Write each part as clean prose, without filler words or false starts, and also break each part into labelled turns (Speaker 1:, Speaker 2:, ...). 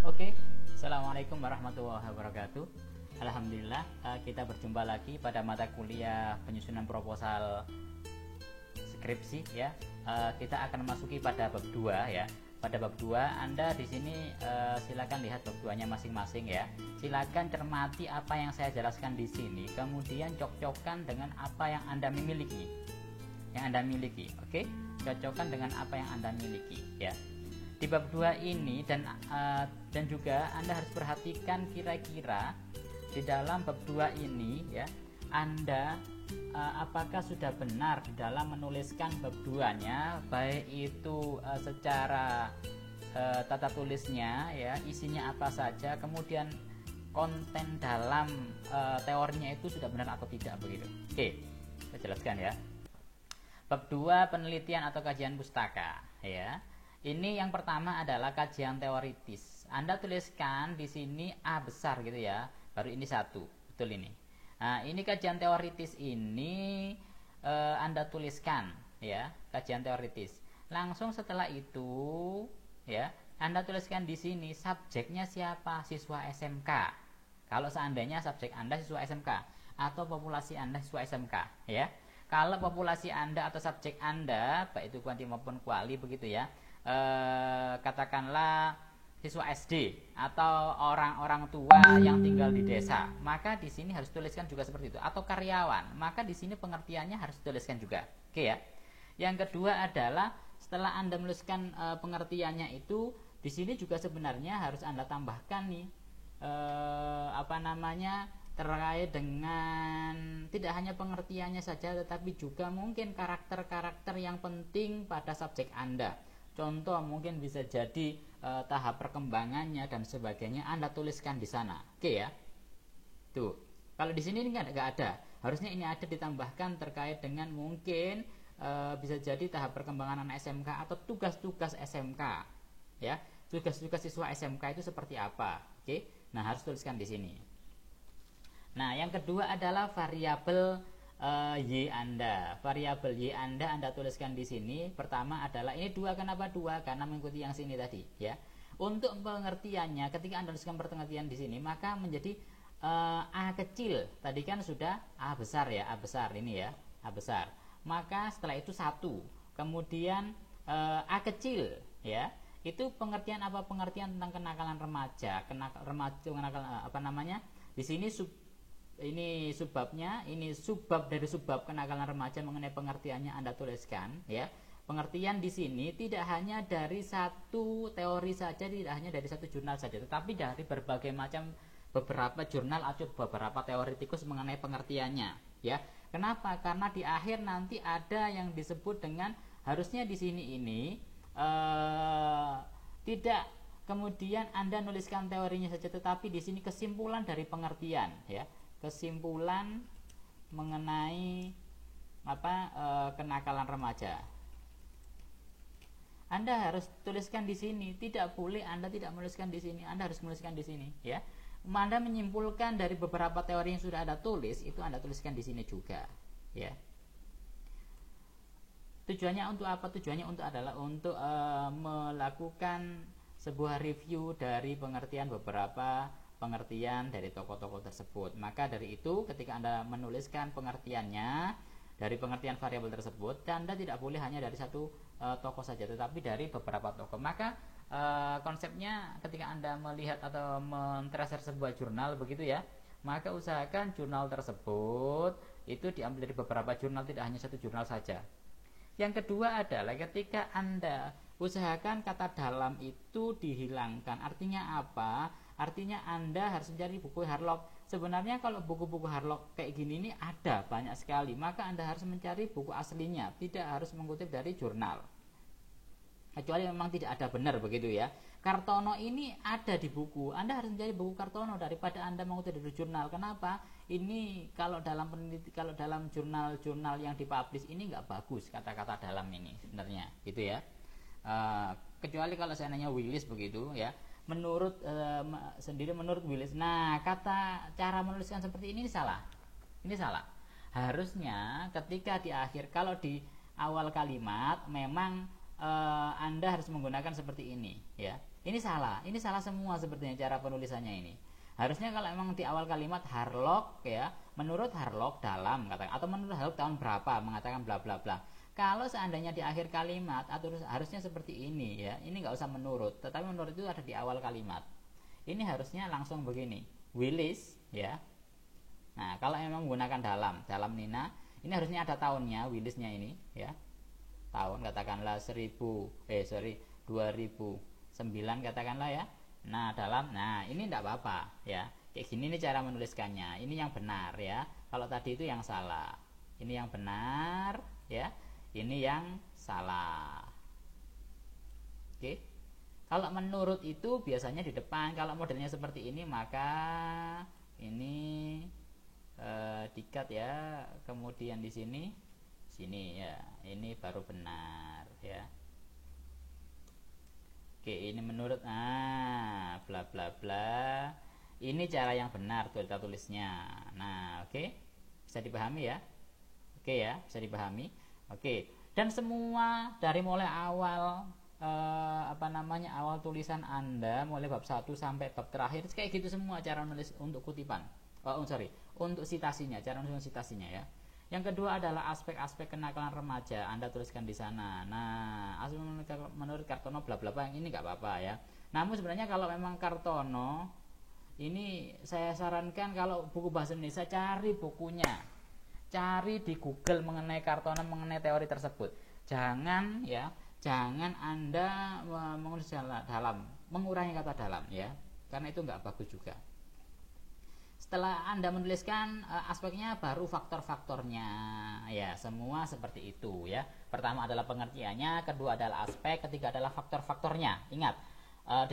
Speaker 1: Oke, Assalamualaikum warahmatullahi wabarakatuh. Alhamdulillah, kita berjumpa lagi pada mata kuliah penyusunan proposal skripsi ya. Kita akan memasuki pada bab 2 ya. Pada bab 2 Anda di sini silakan lihat bab 2-nya masing-masing ya. Silakan cermati apa yang saya jelaskan di sini, kemudian cocokkan dengan apa yang Anda miliki. Oke? Cocokkan dengan apa yang Anda miliki ya. Di bab 2 ini dan juga Anda harus perhatikan kira-kira di dalam bab 2 ini ya, Anda apakah sudah benar di dalam menuliskan bab 2-nya, baik itu secara tata tulisnya ya, isinya apa saja, kemudian konten dalam teorinya itu sudah benar atau tidak begitu. Oke, saya jelaskan ya. Bab 2 penelitian atau kajian pustaka ya. Ini yang pertama adalah kajian teoritis. Anda tuliskan di sini A besar gitu ya. Baru ini satu, betul ini. Nah, ini kajian teoritis ini Anda tuliskan ya, kajian teoritis. Langsung setelah itu ya, Anda tuliskan di sini subjeknya siapa? Siswa SMK. Kalau seandainya subjek Anda siswa SMK atau populasi Anda siswa SMK ya. Kalau populasi Anda atau subjek Anda baik itu kuanti maupun kuali begitu ya. Katakanlah siswa SD atau orang-orang tua yang tinggal di desa, maka di sini harus tuliskan juga seperti itu. Atau karyawan, maka di sini pengertiannya harus tuliskan juga. Oke ya. Yang kedua adalah setelah Anda menuliskan pengertiannya itu, di sini juga sebenarnya harus Anda tambahkan nih terkait dengan tidak hanya pengertiannya saja, tetapi juga mungkin karakter-karakter yang penting pada subjek Anda. Contoh mungkin bisa jadi tahap perkembangannya dan sebagainya Anda tuliskan di sana. Oke ya. Tuh. Kalau di sini ini nggak ada. Harusnya ini ada ditambahkan terkait dengan mungkin bisa jadi tahap perkembangan anak SMK atau tugas-tugas SMK. Ya. Tugas-tugas siswa SMK itu seperti apa? Oke. Nah, harus tuliskan di sini. Nah, yang kedua adalah variabel Y Anda. Variabel Y Anda tuliskan di sini. Pertama adalah ini 2, kenapa 2? Karena mengikuti yang sini tadi, ya. Untuk pengertiannya, ketika Anda tuliskan pengertian di sini, maka menjadi A kecil. Tadi kan sudah A besar ya, A besar ini ya, A besar. Maka setelah itu 1. Kemudian A kecil, ya. Itu pengertian apa? Pengertian tentang kenakalan remaja, kenakalan Di sini ini subbabnya, ini subbab dari subbab kenakalan remaja mengenai pengertiannya Anda tuliskan ya. Pengertian di sini tidak hanya dari satu teori saja, tidak hanya dari satu jurnal saja, tetapi dari berbagai macam beberapa jurnal atau beberapa teoretikus mengenai pengertiannya ya. Kenapa? Karena di akhir nanti ada yang disebut dengan harusnya di sini ini tidak kemudian Anda nuliskan teorinya saja, tetapi di sini kesimpulan dari pengertian ya. Kesimpulan mengenai kenakalan remaja. Anda harus tuliskan di sini, tidak boleh Anda tidak menuliskan di sini. Anda harus menuliskan di sini, ya. Anda menyimpulkan dari beberapa teori yang sudah Anda tulis, itu Anda tuliskan di sini juga, ya. Tujuannya untuk apa? Tujuannya adalah untuk melakukan sebuah review dari pengertian beberapa pengertian dari tokoh-tokoh tersebut. Maka dari itu ketika Anda menuliskan pengertiannya dari pengertian variabel tersebut, Anda tidak boleh hanya dari satu tokoh saja, tetapi dari beberapa tokoh. Maka konsepnya ketika Anda melihat atau men-tracer sebuah jurnal begitu ya, maka usahakan jurnal tersebut itu diambil dari beberapa jurnal, tidak hanya satu jurnal saja. Yang kedua adalah ketika Anda usahakan kata dalam itu dihilangkan. Artinya apa? Artinya Anda harus mencari buku Harlock. Sebenarnya kalau buku-buku Harlock kayak gini ini ada banyak sekali, maka Anda harus mencari buku aslinya, tidak harus mengutip dari jurnal. Kecuali memang tidak ada benar begitu ya. Kartono ini ada di buku. Anda harus mencari buku Kartono daripada Anda mengutip dari jurnal. Kenapa? Ini kalau dalam jurnal-jurnal yang dipublish ini nggak bagus kata-kata dalam ini sebenarnya, gitu ya. Kecuali kalau seandainya Willis begitu ya. Menurut Willis. Nah, cara menuliskan seperti ini salah. Ini salah. Harusnya ketika di akhir, kalau di awal kalimat memang Anda harus menggunakan seperti ini ya. Ini salah semua sepertinya cara penulisannya ini. Harusnya kalau emang di awal kalimat Harlock ya, menurut Harlock dalam katakan, atau menurut Harlock tahun berapa mengatakan bla bla bla. Kalau seandainya di akhir kalimat atau harusnya seperti ini ya, ini nggak usah menurut, tetapi menurut itu ada di awal kalimat. Ini harusnya langsung begini, Willis ya. Nah kalau emang menggunakan dalam Nina, ini harusnya ada tahunnya, Willisnya ini ya, tahun katakanlah 2009 katakanlah ya. Nah dalam, nah ini tidak apa-apa ya, kayak gini nih cara menuliskannya, ini yang benar ya. Kalau tadi itu yang salah, ini yang benar ya, ini yang salah. Oke. Kalau menurut itu biasanya di depan. Kalau modelnya seperti ini maka ini dikat ya, kemudian di sini ya, ini baru benar ya. Oke, ini menurut bla bla bla. Ini cara yang benar tuh kita tulisnya. Nah, oke. Bisa dipahami ya? Oke ya, bisa dipahami. Oke. Dan semua dari mulai awal awal tulisan Anda mulai bab 1 sampai bab terakhir kayak gitu semua cara nulis untuk kutipan. Untuk citasinya, cara menulis citasinya ya. Yang kedua adalah aspek-aspek kenakalan remaja, Anda tuliskan di sana. Nah, aspek menurut Kartono bla bla bla, ini nggak apa-apa ya. Namun sebenarnya kalau memang Kartono, ini saya sarankan kalau buku bahasa Indonesia cari bukunya, cari di Google mengenai Kartono, mengenai teori tersebut. Jangan Anda menulis dalam, mengurangi kata dalam ya, karena itu nggak bagus juga. Setelah Anda menuliskan aspeknya, baru faktor-faktornya ya, semua seperti itu ya. Pertama adalah pengertiannya, kedua adalah aspek, ketiga adalah faktor-faktornya. Ingat,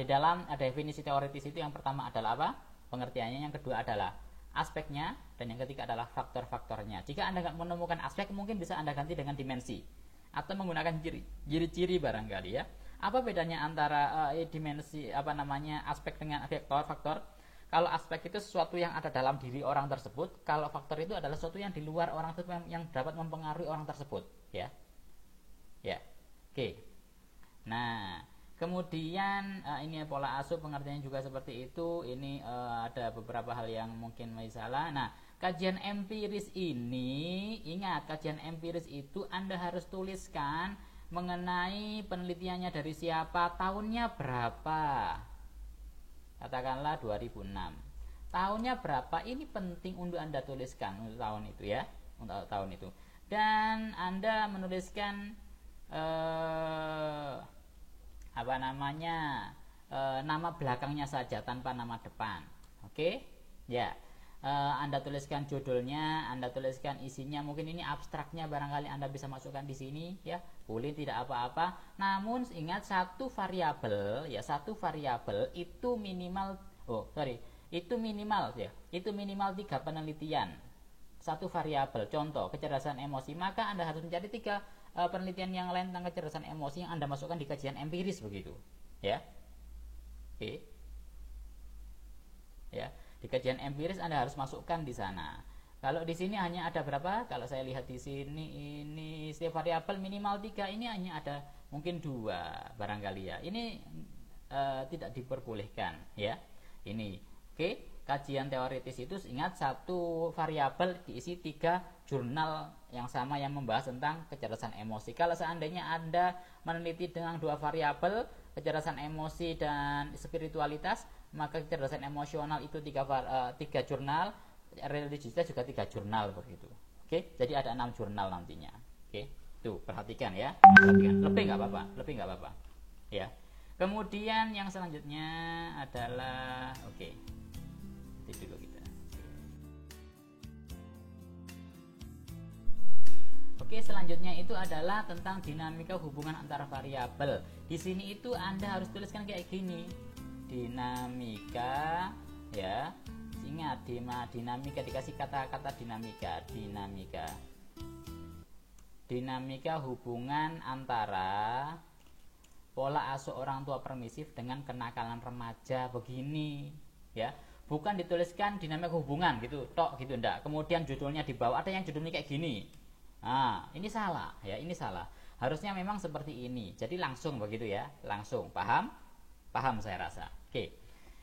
Speaker 1: di dalam definisi teoritis itu yang pertama adalah apa? Pengertiannya, yang kedua adalah aspeknya, dan yang ketiga adalah faktor-faktornya. Jika Anda nggak menemukan aspek, mungkin bisa Anda ganti dengan dimensi atau menggunakan ciri-ciri barangkali ya. Apa bedanya antara dimensi aspek dengan faktor? Kalau aspek itu sesuatu yang ada dalam diri orang tersebut, kalau faktor itu adalah sesuatu yang di luar orang tersebut yang dapat mempengaruhi orang tersebut, ya. Ya. Oke. Nah, kemudian ini pola asuh pengertiannya juga seperti itu. Ini ada beberapa hal yang mungkin masih salah. Nah, kajian empiris ini, ingat kajian empiris itu Anda harus tuliskan mengenai penelitiannya dari siapa, tahunnya berapa. Katakanlah 2006. Tahunnya berapa? Ini penting untuk Anda tuliskan untuk tahun itu ya, untuk tahun itu. Dan Anda menuliskan nama belakangnya saja tanpa nama depan. Oke? Ya. Anda tuliskan judulnya, Anda tuliskan isinya, mungkin ini abstraknya barangkali Anda bisa masukkan di sini ya, boleh, tidak apa-apa. Namun ingat satu variabel itu minimal itu minimal 3 penelitian. Satu variabel, contoh kecerdasan emosi, maka Anda harus mencari 3 penelitian yang lain tentang kecerdasan emosi yang Anda masukkan di kajian empiris begitu ya. Oke. Ya. Di kajian empiris Anda harus masukkan di sana. Kalau di sini hanya ada berapa? Kalau saya lihat di sini ini setiap variabel minimal 3, ini hanya ada mungkin 2 barangkali ya. Ini tidak diperbolehkan ya. Ini. Oke, kajian teoritis itu ingat satu variabel diisi 3 jurnal yang sama yang membahas tentang kecerdasan emosi. Kalau seandainya Anda meneliti dengan 2 variabel, kecerdasan emosi dan spiritualitas, maka kecerdasan emosional itu 3 jurnal, religiusitas juga 3 jurnal begitu. Oke, jadi ada 6 jurnal nantinya. Oke, tuh perhatikan ya, perhatikan. Lebih nggak apa-apa, ya. Kemudian yang selanjutnya adalah itu dulu kita. Oke, selanjutnya itu adalah tentang dinamika hubungan antara variabel. Di sini itu Anda harus tuliskan kayak gini. Dinamika ya, ingat dinamika dikasih kata-kata dinamika hubungan antara pola asuh orang tua permisif dengan kenakalan remaja begini ya, bukan dituliskan dinamika hubungan gitu tok gitu, enggak, kemudian judulnya di bawah ada yang judulnya kayak gini. Ini salah ya, ini salah. Harusnya memang seperti ini. Jadi langsung begitu ya, langsung. Paham? Paham saya rasa. Oke.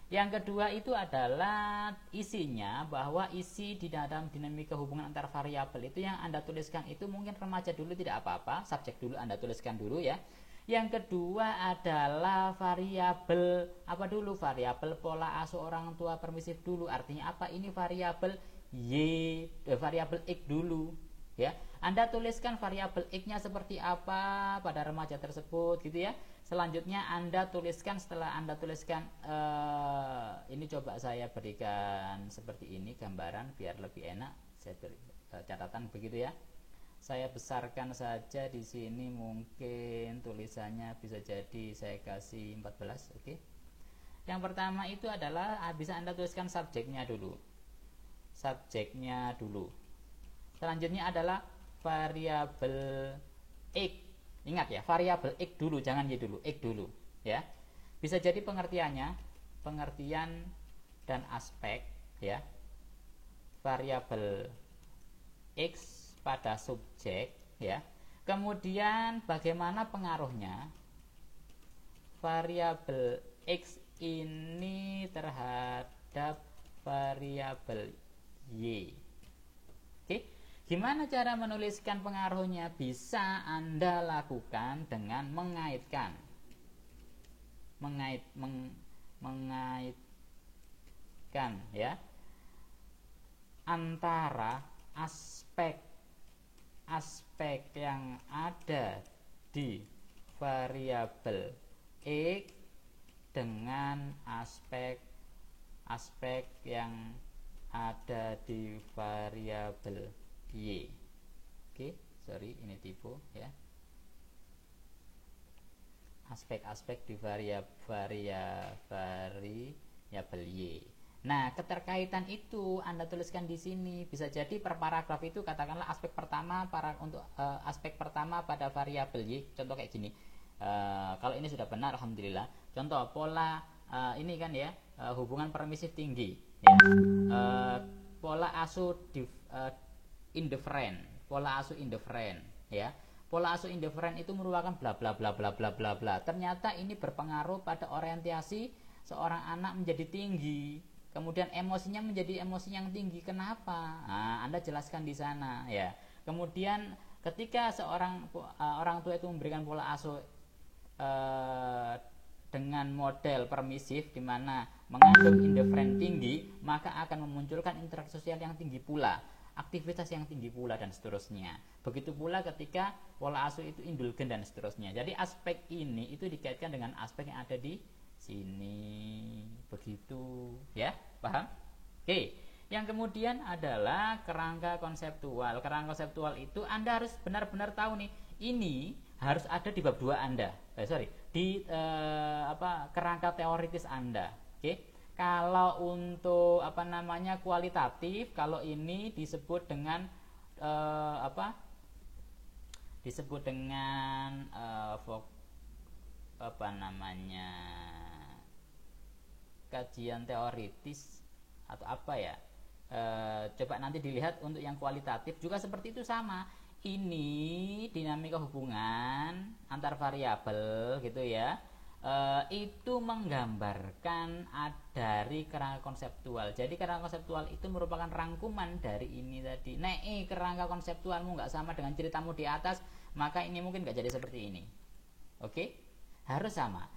Speaker 1: Yang kedua itu adalah isinya, bahwa isi di dalam dinamika hubungan antar variabel itu yang Anda tuliskan itu mungkin remaja dulu tidak apa-apa, subjek dulu Anda tuliskan dulu ya. Yang kedua adalah variabel apa dulu? Variabel pola asuh orang tua permisif dulu. Artinya apa? Ini variabel variabel X dulu ya. Anda tuliskan variabel X-nya seperti apa pada remaja tersebut gitu ya. Selanjutnya Anda tuliskan, setelah Anda tuliskan ini coba saya berikan seperti ini gambaran biar lebih enak. Saya beri catatan begitu ya. Saya besarkan saja di sini, mungkin tulisannya bisa jadi saya kasih 14, oke. Yang pertama itu adalah bisa Anda tuliskan subjeknya dulu. Subjeknya dulu. Selanjutnya adalah variabel X. Ingat ya, variabel X dulu, jangan Y dulu, X dulu ya. Bisa jadi pengertiannya, pengertian dan aspek ya. Variabel X pada subjek ya. Kemudian bagaimana pengaruhnya variabel X ini terhadap variabel Y. Oke. Gimana cara menuliskan pengaruhnya? Bisa Anda lakukan dengan mengaitkan ya antara aspek yang ada di variabel X dengan aspek yang ada di variabel Y. Oke, sorry ini tipe ya. Aspek-aspek di variabel Y. Nah, keterkaitan itu Anda tuliskan di sini. Bisa jadi per paragraf itu katakanlah aspek pertama untuk aspek pertama pada variabel Y. Contoh kayak gini. Kalau ini sudah benar, alhamdulillah. Contoh pola ini kan ya, hubungan permisif tinggi. Ya. Pola asuh indifferent, pola asuh indifferent ya. Pola asuh indifferent itu merupakan bla bla bla bla bla bla bla. Ternyata ini berpengaruh pada orientasi seorang anak menjadi tinggi. Kemudian emosinya menjadi emosi yang tinggi. Kenapa? Nah, Anda jelaskan di sana ya. Kemudian ketika seorang orang tua itu memberikan pola asuh dengan model permisif di mana mengandung indifferent tinggi, maka akan memunculkan interaksi sosial yang tinggi pula, aktivitas yang tinggi pula, dan seterusnya. Begitu pula ketika pola asuh itu indulgen dan seterusnya. Jadi aspek ini itu dikaitkan dengan aspek yang ada di sini. Begitu ya, paham? Oke. Yang kemudian adalah kerangka konseptual. Kerangka konseptual itu Anda harus benar-benar tahu nih, ini harus ada di bab 2 Anda. Di kerangka teoritis Anda. Oke. Kalau untuk kualitatif, kalau ini disebut dengan disebut dengan kajian teoritis atau apa ya. Coba nanti dilihat untuk yang kualitatif juga seperti itu sama. Ini dinamika hubungan antar variabel gitu ya. Itu menggambarkan dari kerangka konseptual. Jadi kerangka konseptual itu merupakan rangkuman dari ini tadi. Kerangka konseptualmu nggak sama dengan ceritamu di atas, maka ini mungkin nggak jadi seperti ini. Oke? Harus sama.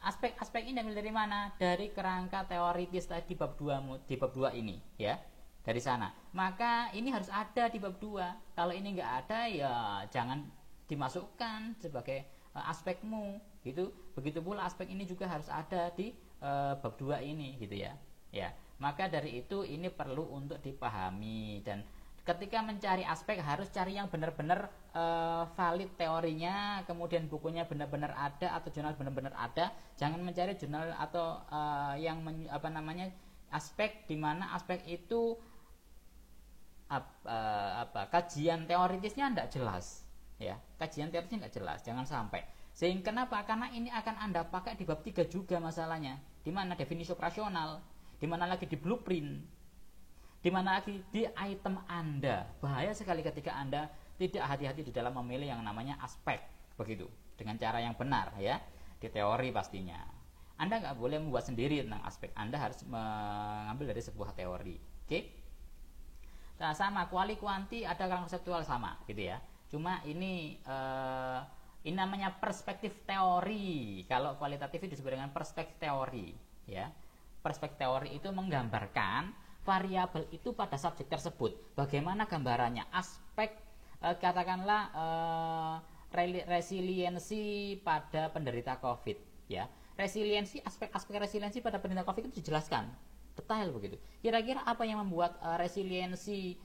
Speaker 1: Aspek-aspek ini diambil dari mana? Dari kerangka teoritis tadi bab 2 di bab 2 ini ya. Dari sana. Maka ini harus ada di bab 2. Kalau ini nggak ada ya jangan dimasukkan sebagai aspekmu gitu. Begitu pula aspek ini juga harus ada di bab 2 ini gitu ya. Ya. Maka dari itu ini perlu untuk dipahami, dan ketika mencari aspek harus cari yang benar-benar valid teorinya, kemudian bukunya benar-benar ada atau jurnal benar-benar ada. Jangan mencari jurnal atau aspek di mana aspek itu kajian teoritisnya tidak jelas ya. Kajian teoritisnya tidak jelas, jangan sampai. Sehingga kenapa? Karena ini akan Anda pakai di bab 3 juga masalahnya. Di mana definisi operasional, di mana lagi di blueprint, di mana lagi di item Anda. Bahaya sekali ketika Anda tidak hati-hati di dalam memilih yang namanya aspek. begitu, dengan cara yang benar ya, di teori pastinya. Anda nggak boleh membuat sendiri tentang aspek, Anda harus mengambil dari sebuah teori. Oke? Nah, sama kuali kuanti ada orang konseptual sama gitu ya. Cuma ini namanya perspektif teori. Kalau kualitatif itu disebut dengan perspektif teori ya. Perspektif teori itu menggambarkan variabel itu pada subjek tersebut. Bagaimana gambarannya? Aspek katakanlah resiliensi pada penderita COVID ya. Resiliensi, aspek-aspek resiliensi pada penderita COVID itu dijelaskan detail begitu. Kira-kira apa yang membuat resiliensi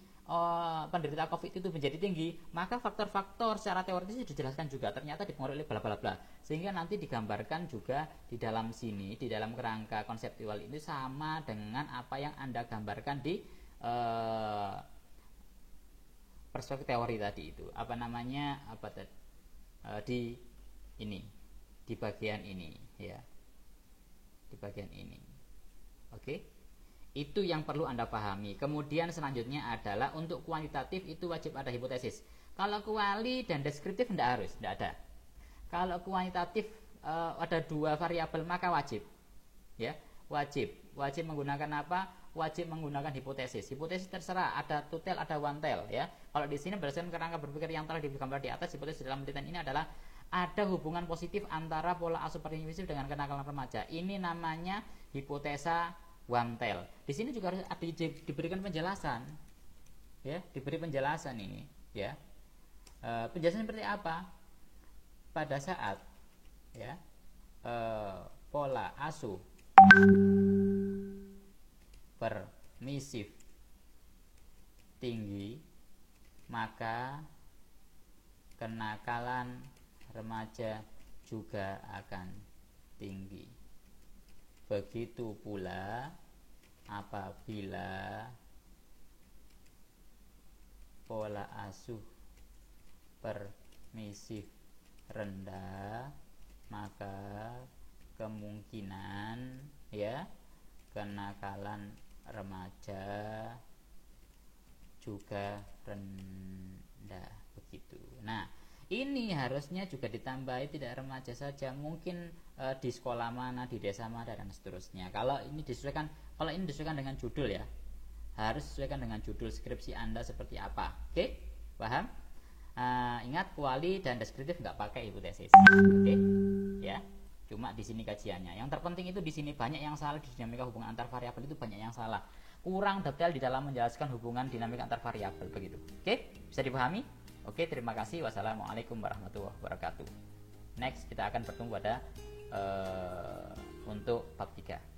Speaker 1: penderita COVID itu menjadi tinggi? Maka faktor-faktor secara teoritis dijelaskan juga, ternyata dipengaruhi oleh bla bla bla. Sehingga nanti digambarkan juga di dalam sini, di dalam kerangka konseptual ini sama dengan apa yang Anda gambarkan di perspektif teori tadi itu. Apa namanya? Di ini, di bagian ini ya. Di bagian ini. Oke? Itu yang perlu Anda pahami. Kemudian selanjutnya adalah untuk kuantitatif itu wajib ada hipotesis. Kalau kuali dan deskriptif tidak harus, tidak ada. Kalau kuantitatif ada dua variabel maka wajib. Ya, wajib menggunakan apa? Wajib menggunakan hipotesis. Hipotesis terserah, ada two tail, ada one tail ya. Kalau di sini berdasarkan kerangka berpikir yang telah digambar di atas, hipotesis dalam penelitian ini adalah ada hubungan positif antara pola asuh primitif dengan kenakalan remaja. Ini namanya hipotesa one tail. Di sini juga harus diberikan penjelasan, ya, diberi penjelasan ini, ya. Penjelasan seperti apa? Pada saat, ya, pola asuh permisif tinggi, maka kenakalan remaja juga akan tinggi. Begitu pula apabila pola asuh permisif rendah, maka kemungkinan ya kenakalan remaja juga rendah begitu. Nah, ini harusnya juga ditambahi tidak remaja saja, mungkin di sekolah mana, di desa mana dan seterusnya. Kalau ini disesuaikan dengan judul ya, harus disesuaikan dengan judul skripsi Anda seperti apa. Oke, paham? Ingat kuali dan deskriptif nggak pakai hipotesis. Oke, ya. Cuma di sini kajiannya. Yang terpenting itu di sini banyak yang salah di dinamika hubungan antar variabel, itu banyak yang salah. Kurang detail di dalam menjelaskan hubungan dinamika antar variabel begitu. Oke, bisa dipahami? Oke, terima kasih. Wassalamualaikum warahmatullahi wabarakatuh. Next kita akan bertemu pada untuk bab 3.